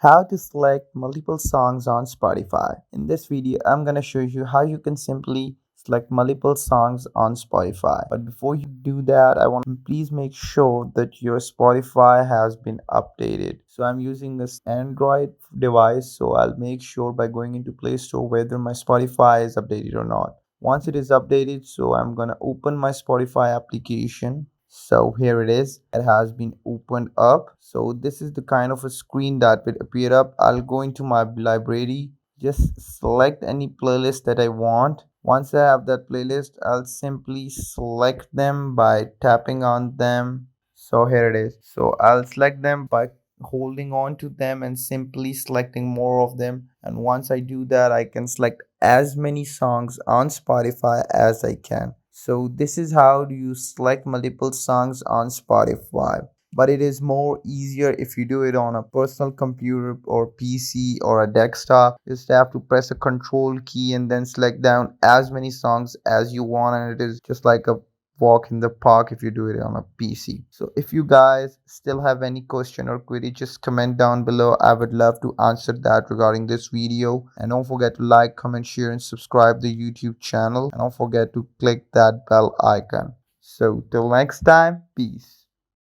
How to select multiple songs on Spotify. In this video, I'm gonna show you how you can simply select multiple songs on Spotify. But before you do that, I want to please make sure that your Spotify has been updated. So I'm using this Android device, so I'll make sure by going into Play Store whether my Spotify is updated or not. Once it is updated, so I'm gonna open my Spotify application. So here it is. It has been opened up. So this is the kind of a screen that will appear up. I'll go into my library, just select any playlist that I want. Once I have that playlist, I'll simply select them by tapping on them. So here it is. So I'll select them by holding on to them and simply selecting more of them. And once I do that, I can select as many songs on Spotify as I can. So this is how you select multiple songs on Spotify. But it is more easier if you do it on a personal computer or PC or a desktop. You just have to press a control key and then select down as many songs as you want, and it is just like a walk in the park if you do it on a PC. So if you guys still have any question or query, just comment down below. I would love to answer that regarding this video. And don't forget to like, comment, share, and subscribe the YouTube channel. And don't forget to click that bell icon. So till next time, peace.